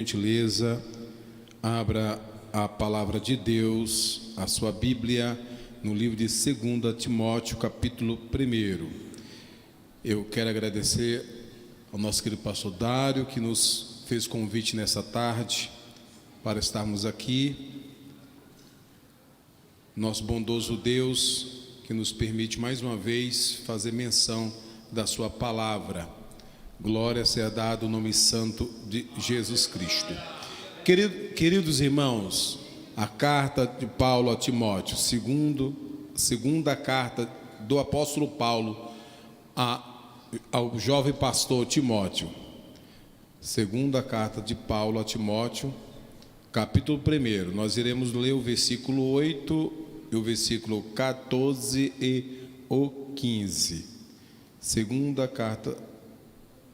Gentileza, abra a palavra de Deus, a sua Bíblia, no livro de 2 Timóteo, capítulo 1. Eu quero agradecer ao nosso querido pastor Dário, que nos fez convite nessa tarde para estarmos aqui. Nosso bondoso Deus, que nos permite mais uma vez fazer menção da sua palavra. Glória seja dada o nome santo de Jesus Cristo. Queridos irmãos, a carta de Paulo a Timóteo, segunda carta do apóstolo Paulo ao jovem pastor Timóteo. Segunda carta de Paulo a Timóteo, capítulo 1. Nós iremos ler o versículo 8 e o versículo 14 e o 15. Segunda carta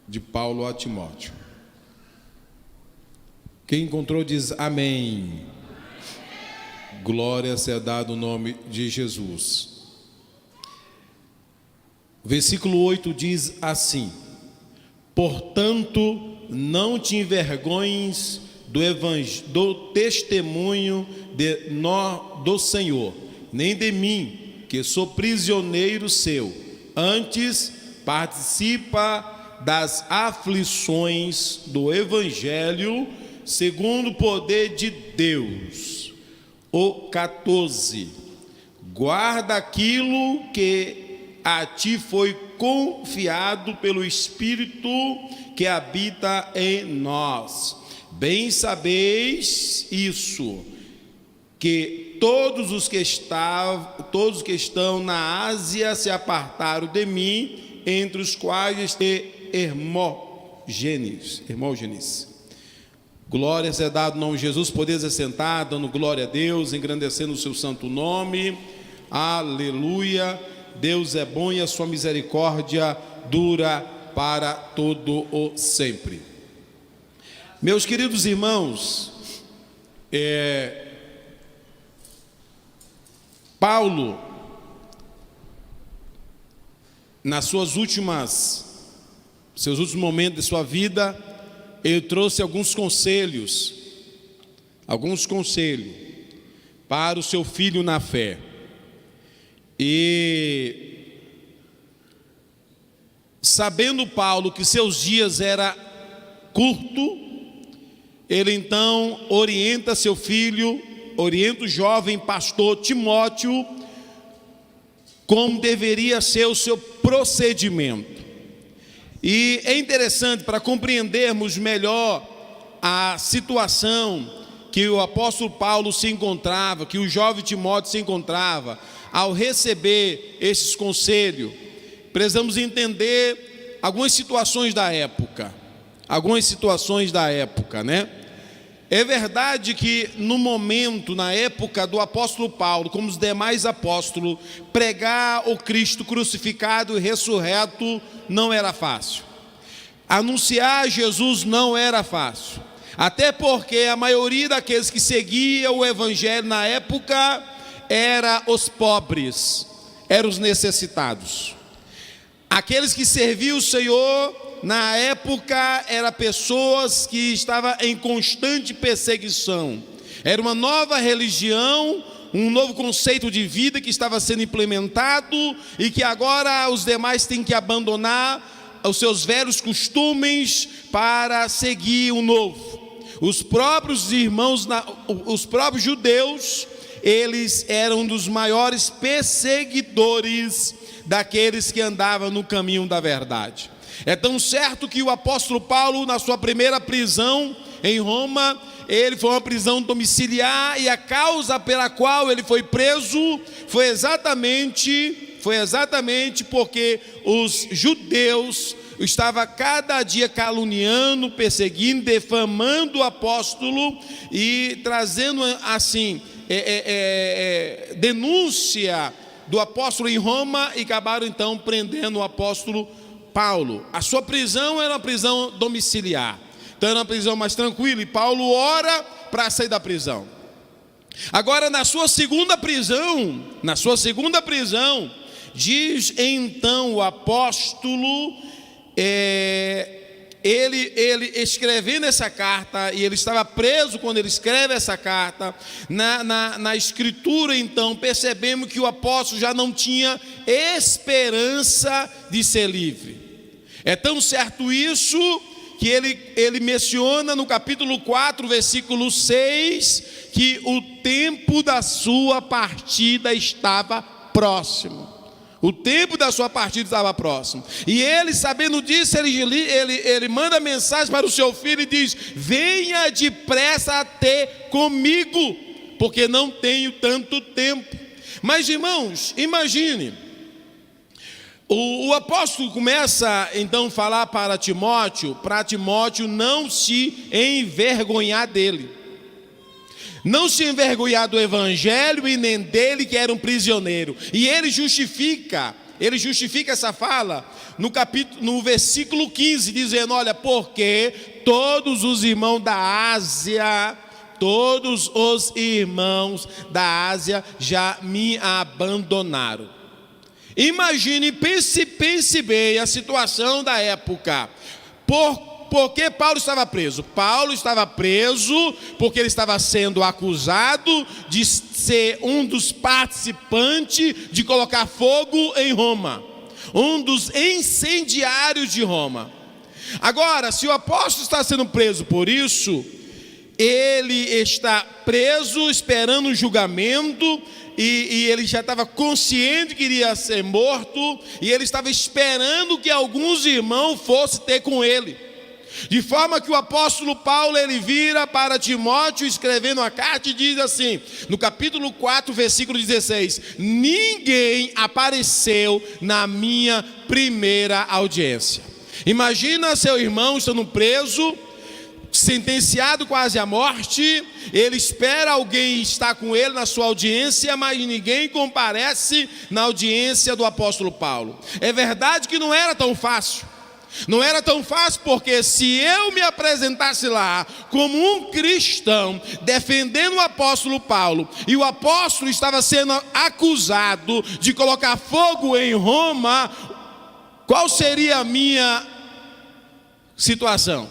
de Paulo a Timóteo. Quem encontrou diz amém. Glória seja dada o nome de Jesus. Versículo 8 diz assim: portanto, não te envergonhes do testemunho do Senhor, nem de mim, que sou prisioneiro seu. Antes, participa das aflições do Evangelho segundo o poder de Deus. O 14. Guarda aquilo que a ti foi confiado pelo Espírito que habita em nós. Bem sabeis isso, que todos que estão na Ásia se apartaram de mim, entre os quais Hermógenes. Glória seja dada no nome de Jesus. Podeis assentar, dando glória a Deus, engrandecendo o seu santo nome. Aleluia. Deus é bom e a sua misericórdia dura para todo o sempre. Meus queridos irmãos, Paulo, seus últimos momentos de sua vida, ele trouxe alguns conselhos para o seu filho na fé. E sabendo Paulo que seus dias era curto, ele então orienta o jovem pastor Timóteo como deveria ser o seu procedimento. E é interessante, para compreendermos melhor a situação que o apóstolo Paulo se encontrava, que o jovem Timóteo se encontrava, ao receber esses conselhos, precisamos entender algumas situações da época, né? É verdade que na época do apóstolo Paulo, como os demais apóstolos, pregar o Cristo crucificado e ressurreto não era fácil. Anunciar Jesus não era fácil. Até porque a maioria daqueles que seguiam o evangelho na época eram os pobres, eram os necessitados. Aqueles que serviam o Senhor na época eram pessoas que estavam em constante perseguição. Era uma nova religião, um novo conceito de vida que estava sendo implementado e que agora os demais têm que abandonar os seus velhos costumes para seguir o novo. Os próprios irmãos, os próprios judeus, eles eram um dos maiores perseguidores daqueles que andavam no caminho da verdade. É tão certo que o apóstolo Paulo, na sua primeira prisão em Roma, ele foi uma prisão domiciliar, e a causa pela qual ele foi preso foi exatamente porque os judeus estavam cada dia caluniando, perseguindo, defamando o apóstolo e trazendo assim denúncia do apóstolo em Roma, e acabaram então prendendo o apóstolo Paulo. A sua prisão era uma prisão domiciliar, então era uma prisão mais tranquila, e Paulo ora para sair da prisão. Agora, na sua segunda prisão, diz então o apóstolo, ele escrevendo essa carta, e ele estava preso quando ele escreve essa carta, na escritura então, percebemos que o apóstolo já não tinha esperança de ser livre. É tão certo isso, que ele menciona no capítulo 4, versículo 6, que o tempo da sua partida estava próximo. O tempo da sua partida estava próximo. E ele, sabendo disso, ele manda mensagem para o seu filho e diz: venha depressa até comigo, porque não tenho tanto tempo. Mas, irmãos, imagine, o apóstolo começa então a falar para Timóteo não se envergonhar dele, não se envergonhar do evangelho e nem dele que era um prisioneiro. E ele justifica essa fala no versículo 15, dizendo: olha, porque todos os irmãos da Ásia já me abandonaram. Imagine, pense bem a situação da época. Por que Paulo estava preso? Paulo estava preso porque ele estava sendo acusado de ser um dos participantes de colocar fogo em Roma, um dos incendiários de Roma. Agora, se o apóstolo está sendo preso por isso, ele está preso esperando um julgamento, e ele já estava consciente que iria ser morto, e ele estava esperando que alguns irmãos fossem ter com ele. De forma que o apóstolo Paulo, ele vira para Timóteo escrevendo a carta e diz assim, no capítulo 4, versículo 16: ninguém apareceu na minha primeira audiência. Imagina seu irmão estando preso, sentenciado quase à morte, ele espera alguém estar com ele na sua audiência, mas ninguém comparece na audiência do apóstolo Paulo. É verdade que não era tão fácil. Não era tão fácil, porque se eu me apresentasse lá como um cristão defendendo o apóstolo Paulo, e o apóstolo estava sendo acusado de colocar fogo em Roma, qual seria a minha situação?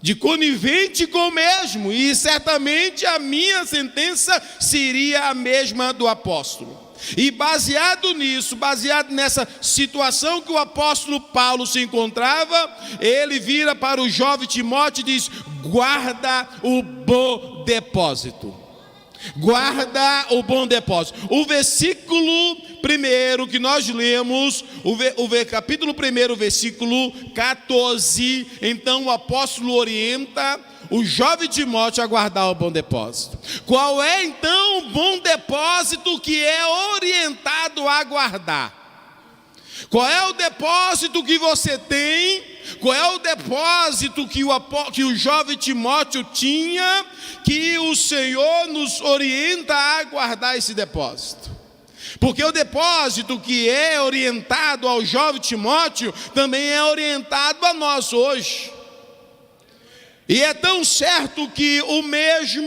De conivente com o mesmo, e certamente a minha sentença seria a mesma do apóstolo. E baseado nisso, baseado nessa situação que o apóstolo Paulo se encontrava, ele vira para o jovem Timóteo e diz: guarda o bom depósito. Guarda o bom depósito. O versículo primeiro que nós lemos, capítulo 1, versículo 14, então o apóstolo orienta o jovem Timóteo a guardar o bom depósito. Qual é então o bom depósito que é orientado a guardar? Qual é o depósito que você tem? Qual é o depósito que o jovem Timóteo tinha, que o Senhor nos orienta a guardar esse depósito? Porque o depósito que é orientado ao jovem Timóteo também é orientado a nós hoje. E é tão certo que o mesmo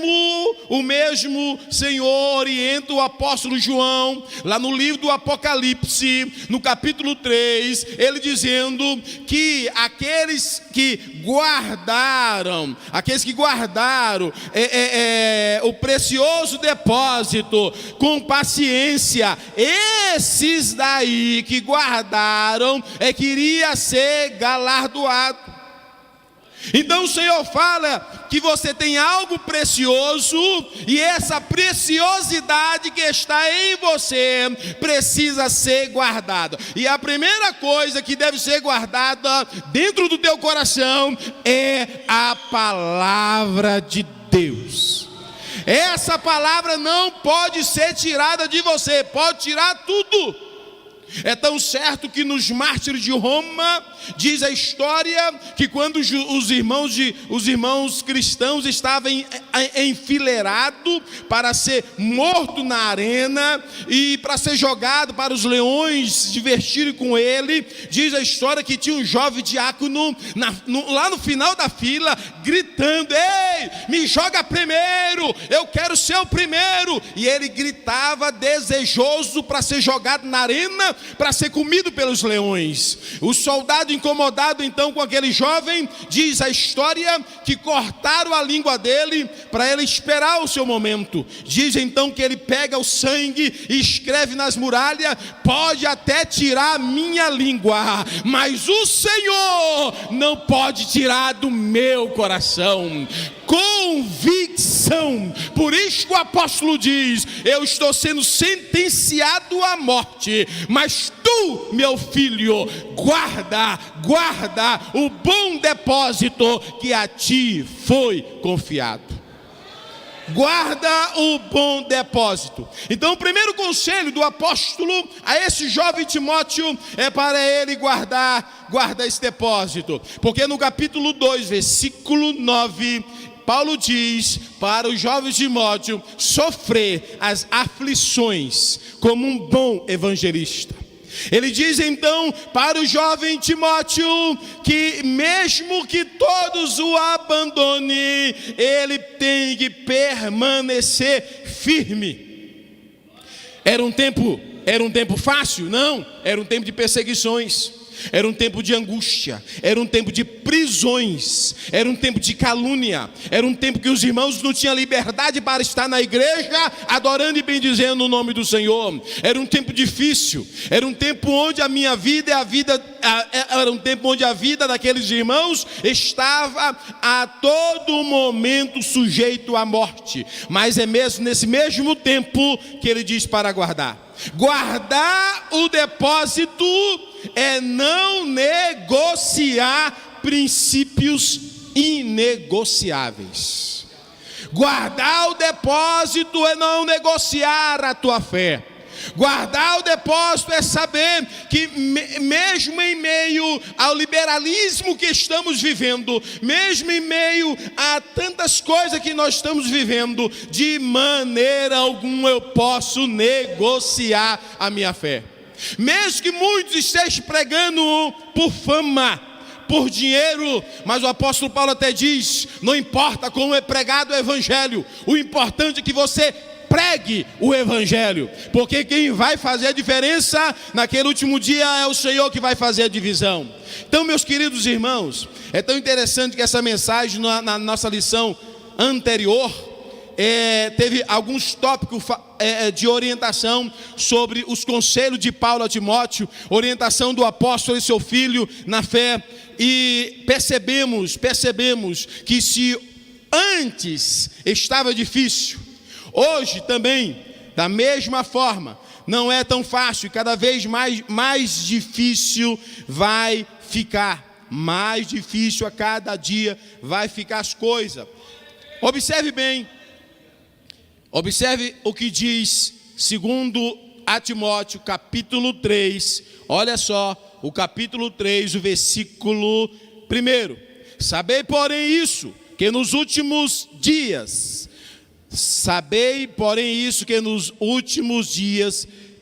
Senhor orienta o apóstolo João, lá no livro do Apocalipse, no capítulo 3, ele dizendo que aqueles que guardaram o precioso depósito com paciência, esses daí que guardaram, queria ser galardoado. Então o Senhor fala que você tem algo precioso, e essa preciosidade que está em você precisa ser guardada. E a primeira coisa que deve ser guardada dentro do teu coração é a palavra de Deus. Essa palavra não pode ser tirada de você, pode tirar tudo. É tão certo que nos mártires de Roma, diz a história, que quando os irmãos cristãos estavam enfileirados para ser morto na arena e para ser jogado para os leões se divertirem com ele, diz a história que tinha um jovem diácono lá no final da fila, gritando: ei, me joga primeiro, eu quero ser o primeiro. E ele gritava desejoso para ser jogado na arena, para ser comido pelos leões. O soldado incomodado então com aquele jovem, diz a história que cortaram a língua dele para ele esperar o seu momento. Diz então que ele pega o sangue e escreve nas muralhas: pode até tirar a minha língua, mas o Senhor não pode tirar do meu coração. Convicção. Por isso que o apóstolo diz: eu estou sendo sentenciado à morte, mas tu, meu filho, guarda o bom depósito que a ti foi confiado. Guarda o bom depósito. Então o primeiro conselho do apóstolo a esse jovem Timóteo é para ele guardar esse depósito. Porque no capítulo 2, versículo 9, Paulo diz para o jovem Timóteo sofrer as aflições como um bom evangelista. Ele diz então para o jovem Timóteo que mesmo que todos o abandonem, ele tem que permanecer firme. Era um tempo fácil? Não, era um tempo de perseguições. Era um tempo de angústia, era um tempo de prisões, era um tempo de calúnia, era um tempo que os irmãos não tinham liberdade para estar na igreja adorando e bendizendo o nome do Senhor. Era um tempo difícil, era um tempo onde a minha vida era um tempo onde a vida daqueles irmãos estava a todo momento sujeito à morte. Mas é mesmo nesse mesmo tempo que ele diz para guardar o depósito é não negociar princípios inegociáveis. Guardar o depósito é não negociar a tua fé. Guardar o depósito é saber que mesmo em meio ao liberalismo que estamos vivendo, mesmo em meio a tantas coisas que nós estamos vivendo, de maneira alguma eu posso negociar a minha fé. Mesmo que muitos estejam pregando por fama, por dinheiro, mas o apóstolo Paulo até diz: não importa como é pregado o evangelho, o importante é que você pregue o evangelho, porque quem vai fazer a diferença naquele último dia é o Senhor que vai fazer a divisão. Então, meus queridos irmãos, é tão interessante que essa mensagem na nossa lição anterior teve alguns tópicos de orientação sobre os conselhos de Paulo a Timóteo, orientação do apóstolo e seu filho na fé, e percebemos que se antes estava difícil, hoje também, da mesma forma, não é tão fácil, e cada vez mais difícil vai ficar, mais difícil a cada dia vai ficar as coisas. Observe bem, observe o que diz segundo a Timóteo, capítulo 3, olha só, o capítulo 3, o versículo 1. Sabei, porém, isso, que nos últimos dias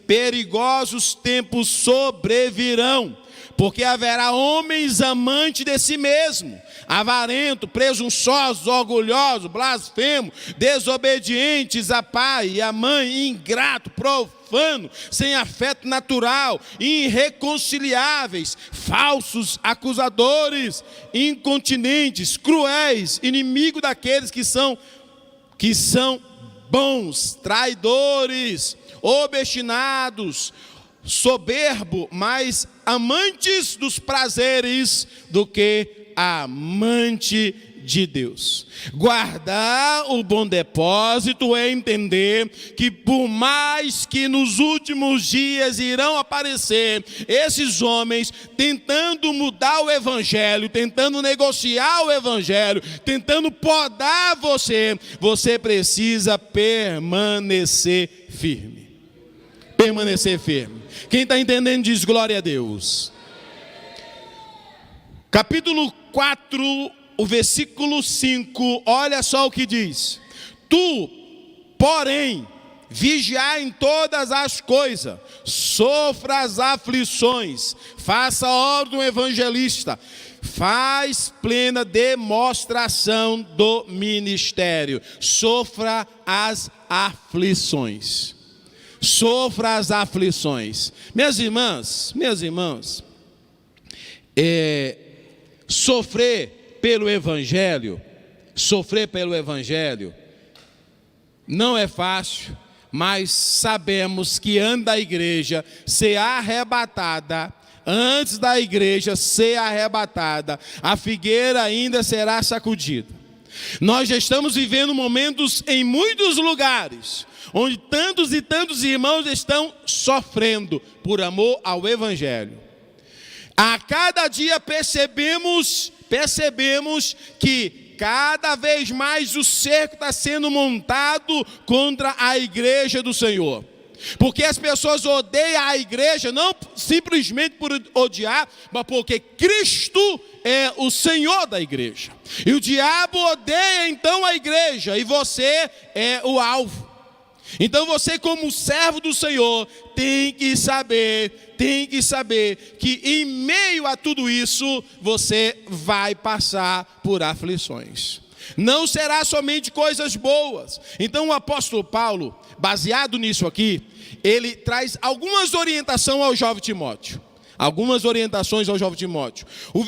perigosos tempos sobrevirão, porque haverá homens amantes de si mesmo, avarento, presunçosos, orgulhosos, blasfemos, desobedientes a pai e a mãe, ingrato, profano, sem afeto natural, irreconciliáveis, falsos, acusadores, incontinentes, cruéis, inimigos daqueles que são bons, traidores, obstinados, soberbo, mais amantes dos prazeres do que amante de Deus. Guardar o bom depósito é entender que por mais que nos últimos dias irão aparecer esses homens tentando mudar o evangelho, tentando negociar o evangelho, tentando podar você precisa permanecer firme. Permanecer firme. Quem está entendendo diz glória a Deus. Capítulo 4, o versículo 5, olha só o que diz: tu, porém, vigiar em todas as coisas, sofra as aflições, faça a obra do evangelista, faz plena demonstração do ministério, sofra as aflições. sofra as aflições. Minhas irmãs, sofrer pelo Evangelho não é fácil, mas sabemos que antes da igreja ser arrebatada, a figueira ainda será sacudida. Nós já estamos vivendo momentos em muitos lugares, onde tantos e tantos irmãos estão sofrendo por amor ao Evangelho. A cada dia percebemos que cada vez mais o cerco está sendo montado contra a igreja do Senhor. Porque as pessoas odeiam a igreja, não simplesmente por odiar, mas porque Cristo é o Senhor da igreja. E o diabo odeia então a igreja, e você é o alvo. Então você, como servo do Senhor, tem que saber que em meio a tudo isso, você vai passar por aflições. Não será somente coisas boas. Então o apóstolo Paulo, baseado nisso aqui, ele traz algumas orientações ao jovem Timóteo. O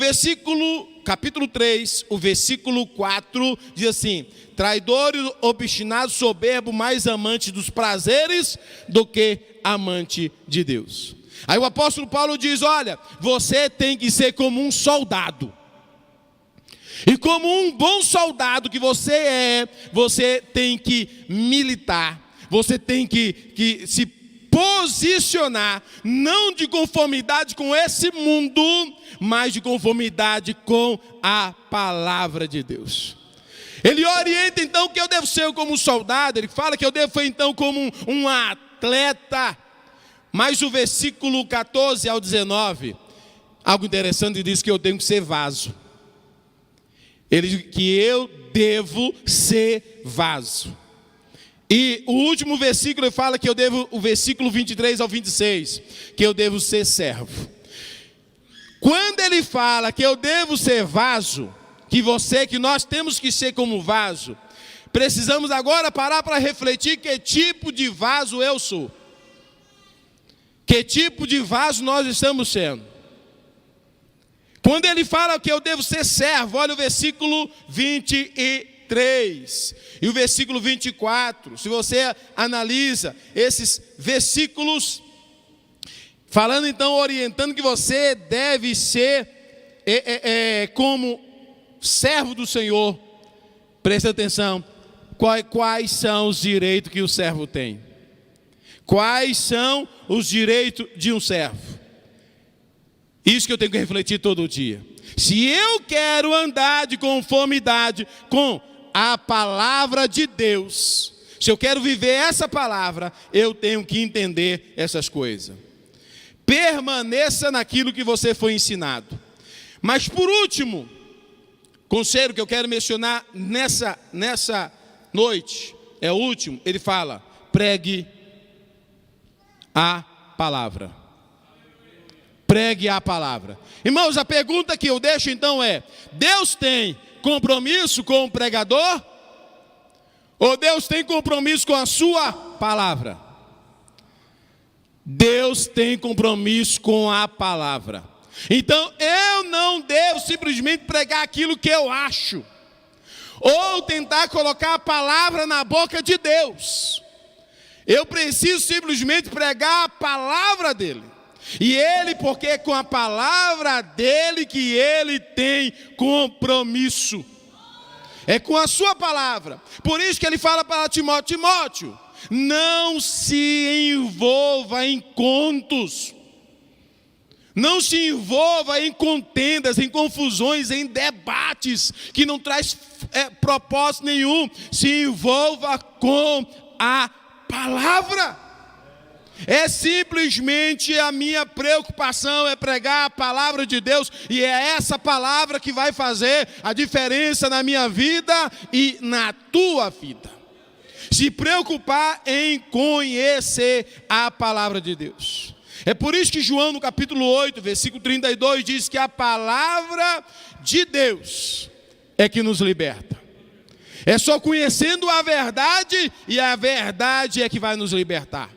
capítulo 3, o versículo 4, diz assim: traidor, obstinado, soberbo, mais amante dos prazeres do que amante de Deus. Aí o apóstolo Paulo diz: olha, você tem que ser como um soldado. E como um bom soldado que você é, você tem que militar, você tem que se posicionar, não de conformidade com esse mundo, mas de conformidade com a palavra de Deus. Ele orienta então que eu devo ser como um soldado, ele fala que eu devo ser então como um atleta. Mas o versículo 14 ao 19, algo interessante, diz que eu tenho que ser vaso. Ele diz que eu devo ser vaso. E o último versículo ele fala que eu devo, o versículo 23 ao 26, que eu devo ser servo. Quando ele fala que eu devo ser vaso, que nós temos que ser como vaso, precisamos agora parar para refletir que tipo de vaso eu sou. Que tipo de vaso nós estamos sendo. Quando ele fala que eu devo ser servo, olha o versículo 23 e o versículo 24. Se você analisa esses versículos, falando então, orientando que você deve ser como servo do Senhor, presta atenção, quais são os direitos que o servo tem? Quais são os direitos de um servo? Isso que eu tenho que refletir todo dia. Se eu quero andar de conformidade com a palavra de Deus, se eu quero viver essa palavra, eu tenho que entender essas coisas. Permaneça naquilo que você foi ensinado. Mas por último, conselho que eu quero mencionar nessa noite, é o último, ele fala: pregue a palavra. Pregue a palavra. Irmãos, a pergunta que eu deixo então é: Deus tem compromisso com o pregador? Ou Deus tem compromisso com a sua palavra? Deus tem compromisso com a palavra. Então eu não devo simplesmente pregar aquilo que eu acho, ou tentar colocar a palavra na boca de Deus. Eu preciso simplesmente pregar a palavra dele. E ele, porque é com a palavra dele que ele tem compromisso. É com a sua palavra. Por isso que ele fala para Timóteo: Timóteo, não se envolva em contos. Não se envolva em contendas, em confusões, em debates que não traz propósito nenhum. Se envolva com a palavra. É simplesmente a minha preocupação é pregar a palavra de Deus, e é essa palavra que vai fazer a diferença na minha vida e na tua vida. Se preocupar em conhecer a palavra de Deus. É por isso que João, no capítulo 8, versículo 32, diz que a palavra de Deus é que nos liberta. É só conhecendo a verdade, e a verdade é que vai nos libertar.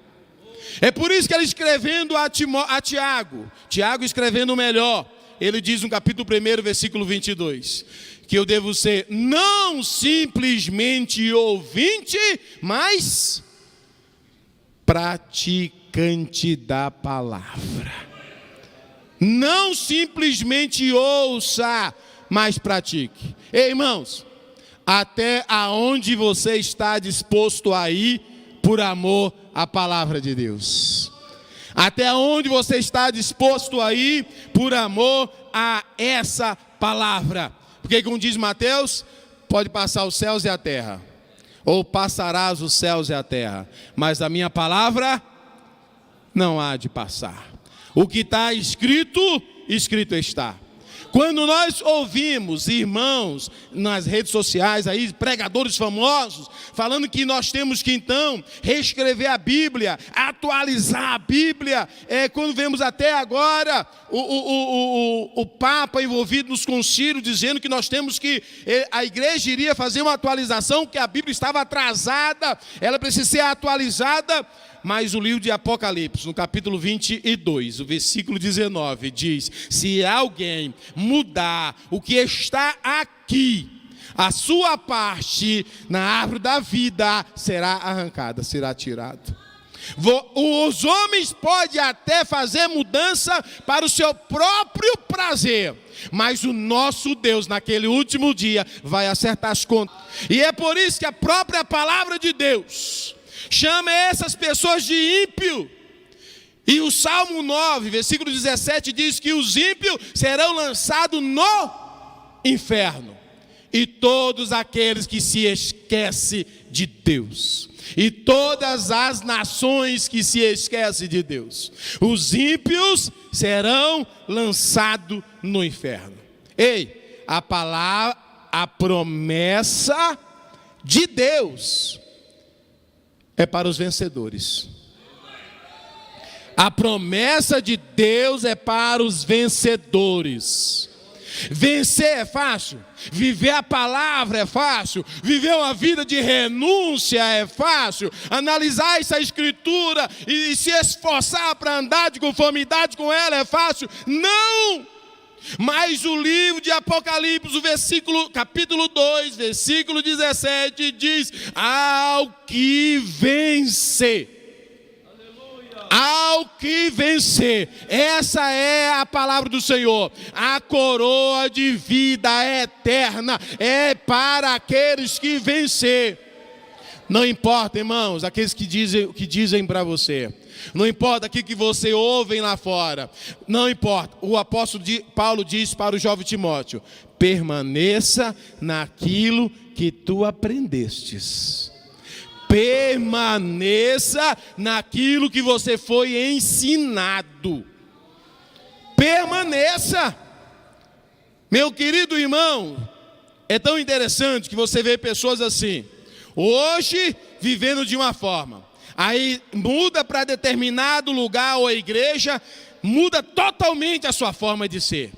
É por isso que ele escrevendo a Tiago, Tiago escrevendo melhor, ele diz no capítulo 1, versículo 22, que eu devo ser não simplesmente ouvinte, mas praticante da palavra. Não simplesmente ouça, mas pratique. Ei, irmãos, até aonde você está disposto a ir por amor à palavra de Deus? Até onde você está disposto a ir por amor a essa palavra? Porque como diz Mateus, pode passar os céus e a terra, ou passarás os céus e a terra, mas a minha palavra não há de passar. O que está escrito, escrito está. Quando nós ouvimos irmãos nas redes sociais, aí, pregadores famosos, falando que nós temos que então reescrever a Bíblia, atualizar a Bíblia, quando vemos até agora o Papa envolvido nos concílios, dizendo que nós temos que, a igreja iria fazer uma atualização, que a Bíblia estava atrasada, ela precisa ser atualizada. Mas o livro de Apocalipse, no capítulo 22, o versículo 19, diz: se alguém mudar o que está aqui, a sua parte na árvore da vida será arrancada, será tirado. Os homens podem até fazer mudança para o seu próprio prazer, mas o nosso Deus naquele último dia vai acertar as contas. E é por isso que a própria palavra de Deus chama essas pessoas de ímpio. E o Salmo 9, versículo 17 diz que os ímpios serão lançados no inferno. E todos aqueles que se esquecem de Deus, e todas as nações que se esquecem de Deus, os ímpios serão lançados no inferno. Ei, a palavra, a promessa de Deus é para os vencedores. A promessa de Deus é para os vencedores. Vencer é fácil, viver a palavra é fácil, viver uma vida de renúncia é fácil, analisar essa escritura e se esforçar para andar de conformidade com ela é fácil. Não! Mas o livro de Apocalipse, capítulo 2, versículo 17, diz: ao que vencer. Ao que vencer, essa é a palavra do Senhor. A coroa de vida eterna é para aqueles que vencer. Não importa, irmãos, aqueles que dizem para você. Não importa aquilo que você ouve lá fora. Não importa. O apóstolo Paulo diz para o jovem Timóteo: permaneça naquilo que tu aprendestes. Permaneça naquilo que você foi ensinado. Permaneça. Meu querido irmão, é tão interessante que você vê pessoas assim, hoje vivendo de uma forma, aí muda para determinado lugar ou igreja, muda totalmente a sua forma de ser.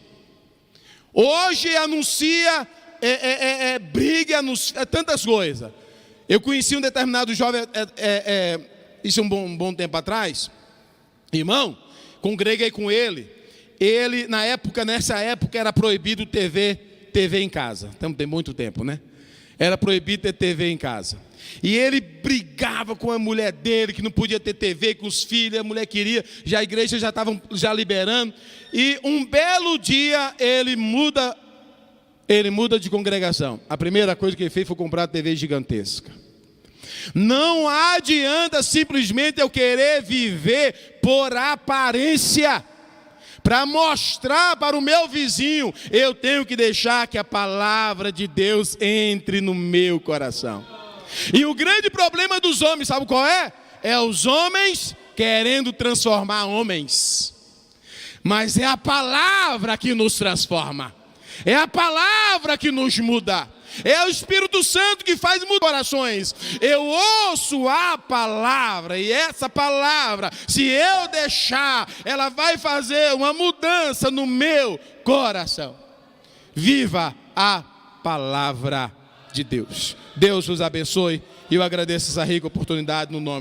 Hoje anuncia briga, anuncia tantas coisas. Eu conheci um determinado jovem, isso é um bom tempo atrás, irmão, congreguei com ele. Ele, nessa época era proibido TV em casa. Tem muito tempo, né? Era proibido ter TV em casa. E ele brigava com a mulher dele, que não podia ter TV com os filhos, a mulher queria, já a igreja já estava liberando. E um belo dia ele muda de congregação. A primeira coisa que ele fez foi comprar uma TV gigantesca. Não adianta simplesmente eu querer viver por aparência, para mostrar para o meu vizinho. Eu tenho que deixar que a palavra de Deus entre no meu coração. E o grande problema dos homens, sabe qual é? É os homens querendo transformar homens. Mas é a palavra que nos transforma. É a palavra que nos muda. É o Espírito Santo que faz mudar corações. Eu ouço a palavra, e essa palavra, se eu deixar, ela vai fazer uma mudança no meu coração. Viva a palavra de Deus. Deus vos abençoe, e eu agradeço essa rica oportunidade no nome